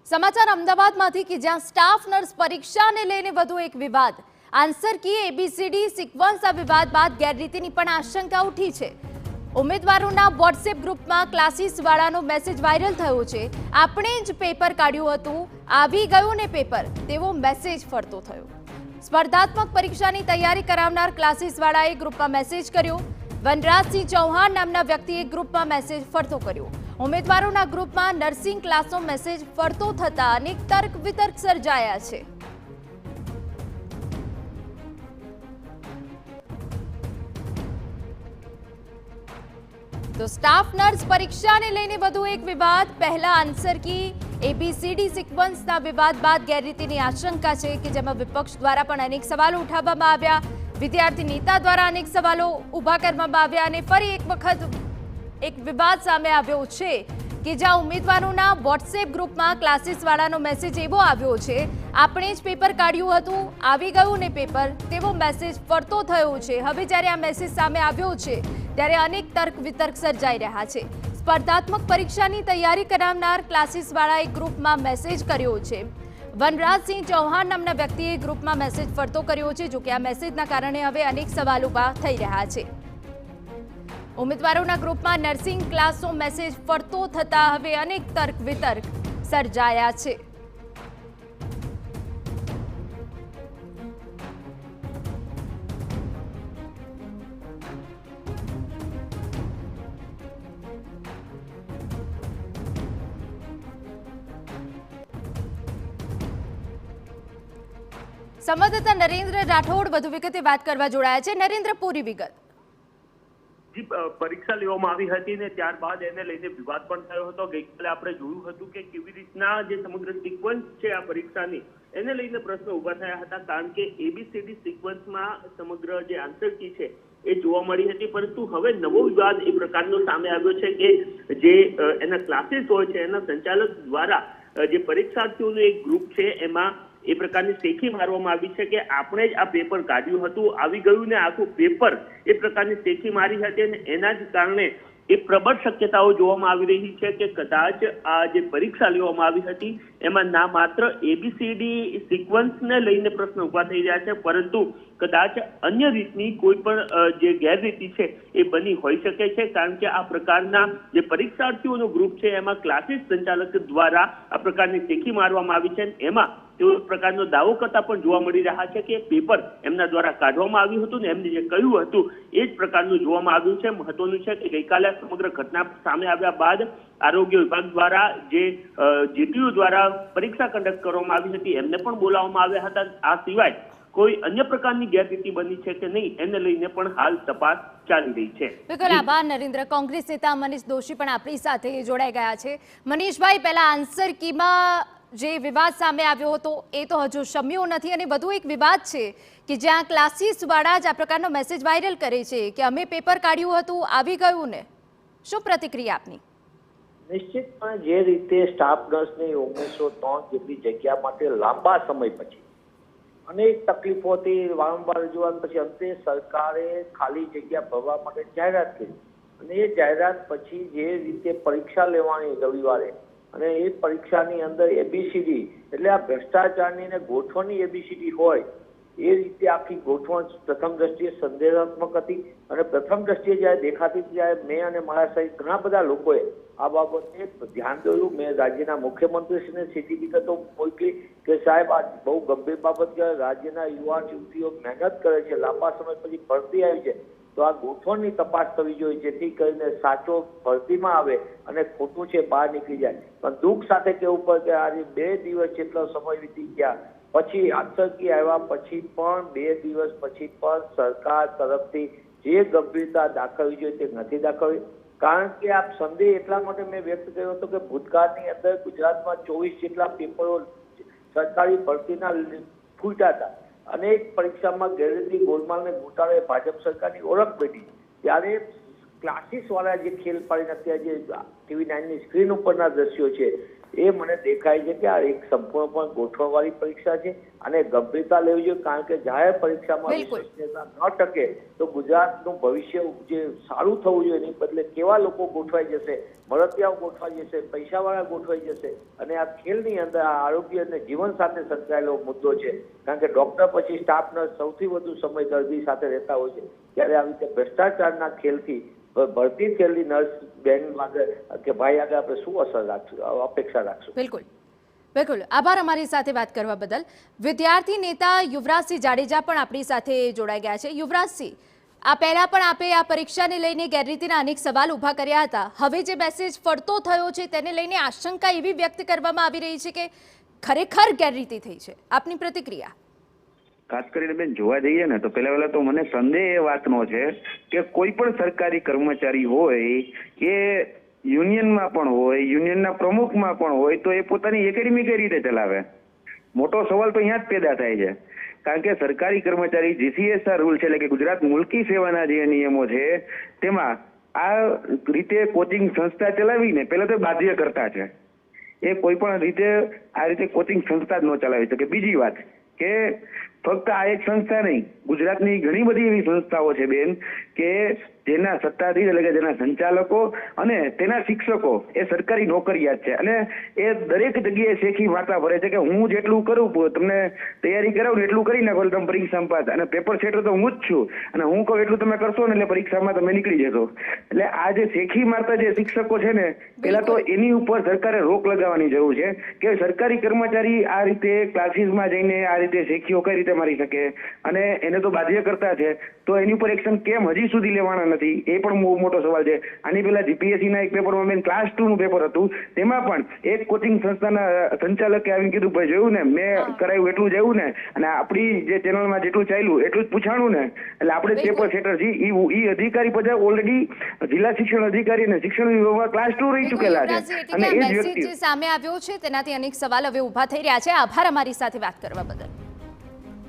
સમાચાર અમદાવાદમાંથી કે જ્યાં સ્ટાફ નર્સ પરીક્ષાને લઈને વધુ એક વિવાદ. આન્સર કી એબીસીડી સિક્વન્સ આ વિવાદ બાદ ગેરરીતિની પણ આશંકા ઉઠી છે. ઉમેદવારોના વોટ્સએપ ગ્રુપમાં ક્લાસીસ વાળાનો મેસેજ વાયરલ થયો છે. આપણે જ પેપર કાઢ્યું હતું, આવી ગયું ને પેપર, તેવો મેસેજ ફરતો થયો. સ્પર્ધાત્મક પરીક્ષાની તૈયારી કરાવનાર ક્લાસીસ વાળાએ ગ્રુપમાં મેસેજ કર્યો. વનરાજસિંહ ચૌહાણ નામના વ્યક્તિએ ગ્રુપમાં મેસેજ ફરતો કર્યો. ઉમેદવારોના ગ્રુપમાં નર્સિંગ ક્લાસનો મેસેજ ફરતો થતા અનેક તર્ક વિતર્ક સર્જાયા છે. તો સ્ટાફ નર્સ પરીક્ષાને લઈને વધુ એક વિવાદ. પહેલા આન્સર કી એબીસીડી સિક્વન્સના વિવાદ બાદ ગેરરીતિની આશંકા છે કે જેમાં વિપક્ષ દ્વારા પણ અનેક સવાલો ઉઠાવવામાં આવ્યા. વિદ્યાર્થી નેતા દ્વારા અનેક સવાલો ઊભા કરવામાં આવ્યા અને ફરી એક વખત એક વિવાદ સામે આવ્યો છે કે જ્યાં ઉમેદવારોના વોટ્સએપ ગ્રુપમાં ક્લાસીસ વાળાનો મેસેજ એવો આવ્યો છે, આપણે જ પેપર કાઢ્યું હતું, આવી ગયું ને પેપર, તેવો મેસેજ ફરતો થયો છે. હવે જ્યારે આ મેસેજ સામે આવ્યો છે ત્યારે અનેક તર્ક વિતર્ક સર્જાઈ રહ્યા છે. સ્પર્ધાત્મક પરીક્ષાની તૈયારી કરાવનાર ક્લાસીસ વાળાએ ગ્રુપમાં મેસેજ કર્યો છે. વનરાજસિંહ ચૌહાણ નામના વ્યક્તિએ ગ્રુપમાં મેસેજ ફરતો કર્યો છે. જોકે આ મેસેજના કારણે હવે અનેક સવાલ ઊભા થઈ રહ્યા છે. ઉમેદવારોના ગ્રુપમાં નર્સિંગ ક્લાસનો મેસેજ ફરતો થતા હવે અનેક તર્ક વિતર્ક સર્જાયા છે. સંવાદદાતા નરેન્દ્ર રાઠોડ વધુ વિગતે વાત કરવા જોડાયા છે. નરેન્દ્ર, પૂરી વિગત. પરીક્ષા લેવામાં આવી હતી ને ત્યારબાદ એને લઈને વિવાદ પણ થયો હતો. ગઈકાલે આપણે જોયું હતું કે કેવી રીતના જે સમગ્ર સિક્વન્સ છે આ પરીક્ષાની, એને લઈને પ્રશ્નો ઉભા થયા હતા. કારણ કે એબીસીડી સિક્વન્સમાં સમગ્ર જે આન્સર કી છે એ જોવા મળી હતી. પરંતુ હવે નવો વિવાદ એ પ્રકારનો સામે આવ્યો છે કે જે એના ક્લાસીસ હોય છે એના સંચાલક દ્વારા જે પરીક્ષાર્થીઓનું એક ગ્રુપ છે એમાં એ પ્રકારની શેખી મારવામાં આવી છે કે આપણે જ આ પેપર કાઢ્યું હતું, આવી ગયું ને આખું પેપર, એ પ્રકારની શેખી મારી હતી. અને એના જ કારણે એ પ્રબળ શક્યતાઓ જોવામાં આવી રહી છે કે કદાચ આ જે પરીક્ષા લેવામાં આવી હતી એમાં ના માત્ર એબીસીડી સિક્વન્સને લઈને પ્રશ્ન ઉભા થઈ રહ્યા છે, પરંતુ કદાચ અન્ય રીતની કોઈ પણ જે ગેરરીતિ છે એ બની હોઈ શકે છે. કારણ કે આ પ્રકારના જે પરીક્ષાર્થીઓનો ગ્રુપ છે એમાં ક્લાસીસ સંચાલક દ્વારા આ પ્રકારની શેખી મારવામાં આવી છે. એમાં તેઓ પ્રકારનો દાવો કરતા પણ જોવા મળી રહ્યા છે કે પેપર એમના દ્વારા કાઢવામાં આવ્યું હતું ને એમને જે કહ્યું હતું એ જ પ્રકારનું જોવામાં આવ્યું છે. મહત્વનું છે કે ગઈકાલે સમગ્ર ઘટના સામે આવ્યા બાદ આરોગ્ય વિભાગ દ્વારા જે જીટીયુ દ્વારા પરીક્ષા કન્ડક્ટ કરવામાં આવી હતી એમને પણ બોલાવવામાં આવ્યા હતા. આ સિવાય કોઈ અન્ય પ્રકારની ગેરરીતિ બની છે કે નહીં એને લઈને પણ હાલ તપાસ ચાલી રહી છે. બિલકુલ આભાર નરેન્દ્ર. કોંગ્રેસ નેતા મનીષ દોશી પણ આપણી સાથે જોડાઈ ગયા છે. મનીષભાઈ, પહેલા આન્સર કીમાં જે વિવાદ સામે આવ્યો હતો એ તો હજુ શમ્યો નથી અને વધુ એક વિવાદ છે કે જ્યાં ક્લાસીસ વાળા જ આ પ્રકારનો મેસેજ વાયરલ કરે છે કે અમે પેપર કાઢ્યું હતું, આવી ગયું ને. શું પ્રતિક્રિયા આપની? નિશ્ચિતપણે જે રીતે સ્ટાફ નર્સની 1903 જેટલી જગ્યા માટે લાંબા સમય પછી અનેક તકલીફોથી વારંવાર રજૂઆત પછી અંતે સરકારે ખાલી જગ્યા ભરવા માટે જાહેરાત કરી અને એ જાહેરાત પછી જે રીતે પરીક્ષા લેવાની રવિવારે અને એ પરીક્ષાની અંદર એબીસીડી એટલે આ ભ્રષ્ટાચારની ને ગોઠવણની એબીસીડી હોય એ રીતે આખી ગોઠવણ પ્રથમ દ્રષ્ટિએ સંદેહાત્મક હતી. અને પ્રથમ દ્રષ્ટિએ જ્યારે દેખાતી ત્યારે મેં અને મારા સહિત ઘણા બધા લોકોએ આ બાબતે ધ્યાન દોર્યું. મેં રાજ્યના મુખ્યમંત્રીશ્રીને સીધી વિગતો મોકલી કે સાહેબ આ બહુ ગંભીર બાબત કે રાજ્યના યુવા યુવતીઓ મહેનત કરે છે, લાંબા સમય પછી ભરતી આવી છે, તો આ ગોઠવણની તપાસ થવી જોઈએ જેથી કરીને સાચો ભરતીમાં આવે અને ખોટું છે બહાર નીકળી જાય. પણ દુઃખ સાથે કહેવું પડે કે આજે 2 દિવસ જેટલો સમય વીતી ગયા પછી આન્સર કી આવ્યા પછી પણ 2 દિવસ પછી પણ સરકાર તરફથી જે ગંભીરતા દાખવવી જોઈએ તે નથી દાખવી. કારણ કે આ સંદેહ એટલા માટે મેં વ્યક્ત કર્યો હતો કે ભૂતકાળની અંદર ગુજરાતમાં 24 જેટલા પેપરો સરકારી ભરતીના ફૂટ્યા હતા. અનેક પરીક્ષામાં ગેરરીતિ, ગોલમાલ ને ગોટાળે ભાજપ સરકારની ઓળખ બેઠી. ત્યારે ક્લાસીસ વાળા જે ખેલ પાડીને અત્યારે જે TV9 ની સ્ક્રીન ઉપરના દ્રશ્યો છે એ મને દેખાય છે કે આ એક સંપૂર્ણપણે ગોઠવણવાળી પરીક્ષા છે અને ગંભીરતા લેવી જોઈએ, કારણ કે જાહેર પરીક્ષામાં બિલકુલ. વિશ્વસનીયતા ન ટકે તો ગુજરાતનું ભવિષ્ય જે સારું થવું જોઈએ એની બદલે કેવા લોકો ગોઠવાઈ જશે, મળતિયાઓ ગોઠવાઈ જશે, પૈસાવાળા ગોઠવાઈ જશે. અને આ ખેલની અંદર આ આરોગ્ય અને જીવન સાથે સંકળાયેલો મુદ્દો છે, કારણ કે ડોક્ટર પછી સ્ટાફ નર્સ સૌથી વધુ સમય દર્દી સાથે રહેતા હોય છે. ત્યારે આવી રીતે ભ્રષ્ટાચારના ખેલથી ભરતી થયેલી નર્સ બેન આગળ કે ભાઈ આગળ આપણે શું અસર રાખશું, અપેક્ષા રાખશું? બિલકુલ બિલકુલ, આભાર અમારી સાથે વાત કરવા બદલ. વિદ્યાર્થી નેતા યુવરાજસિંહ જાડેજા પણ આપણી સાથે જોડાઈ ગયા છે. યુવરાજસિંહ, આ પહેલા પણ આપે આ પરીક્ષાને લઈને ગેરરીતિના અનેક સવાલ ઊભા કર્યા હતા. હવે જે મેસેજ ફરતો થયો છે તેને લઈને આશંકા એવી વ્યક્ત કરવામાં આવી રહી છે કે ખરેખર ગેરરીતિ થઈ છે. આપની પ્રતિક્રિયા? ખાસ કરીને બેન જોવા જઈએ ને તો પહેલા તો મને સંદેહ એ વાતનો છે કે કોઈ પણ સરકારી કર્મચારી હોય એ યુનિયનમાં પણ હોય, યુનિયનના પ્રમુખમાં પણ હોય, તો એ પોતાની એકેડમી કઈ રીતે ચલાવે? મોટો સવાલ તો અહીંયા જ પેદા થાય છે. કારણ કે સરકારી કર્મચારી જીસીએસઆર રૂલ છે, એટલે કે ગુજરાત મુલકી સેવાના જે નિયમો છે તેમાં આ રીતે કોચિંગ સંસ્થા ચલાવીને પહેલા તો બાધ્ય કરતા છે. એ કોઈ પણ રીતે આ રીતે કોચિંગ સંસ્થા જ ન ચલાવી શકે. બીજી વાત કે ફક્ત આ એક સંસ્થા નહીં, ગુજરાતની ઘણી બધી એવી સંસ્થાઓ છે બેન કે જેના સત્તાધીશ એટલે કે જેના સંચાલકો અને તેના શિક્ષકો એ સરકારી નોકરિયાત છે અને એ દરેક જગ્યાએ શેખી વાર્તા ભરે છે કે હું જેટલું કરું, તમને તૈયારી કરાવું એટલું કરી નાખો એટલે તમે પરીક્ષામાં પાસ, અને પેપર સેટર તો હું જ છું અને હું કહું એટલું તમે કરશો ને એટલે પરીક્ષામાં તમે નીકળી જશો. એટલે આ જે શેખી મારતા જે શિક્ષકો છે ને, પેલા તો એની ઉપર સરકારે રોક લગાવવાની જરૂર છે કે સરકારી કર્મચારી આ રીતે ક્લાસીસમાં જઈને આ રીતે શેખીઓ કઈ રીતે મારી શકે, અને એને તો બાધ્ય કરતા છે તો એની ઉપર એક્શન કેમ હજી સુધી લેવાના નથી, એ પણ બહુ મોટો સવાલ છે. આની પહેલા જીપીએસસી ના એક પેપરમાં મેં ક્લાસ 2 નું પેપર હતું, તેમાં પણ એક કોચિંગ સંસ્થાના સંચાલકે આવીને કીધું ભાઈ જોયું ને મેં કરાયું એટલું જોયું ને, અને આપણી જે ચેનલમાં જેટલું ચાલ્યું એટલું જ પૂછાણું ને, એટલે આપણે પેપર સેટર જી ઈ અધિકારી પછી ઓલરેડી જિલ્લા શિક્ષણ અધિકારી અને શિક્ષણ વિભાગમાં ક્લાસ 2 રહી ચૂકેલા છે. અને એ જ વ્યક્તિ સામે આવ્યો છે તેનાથી અનેક સવાલ હવે ઊભા થઈ રહ્યા છે. આભાર અમારી સાથે વાત કરવા બદલ.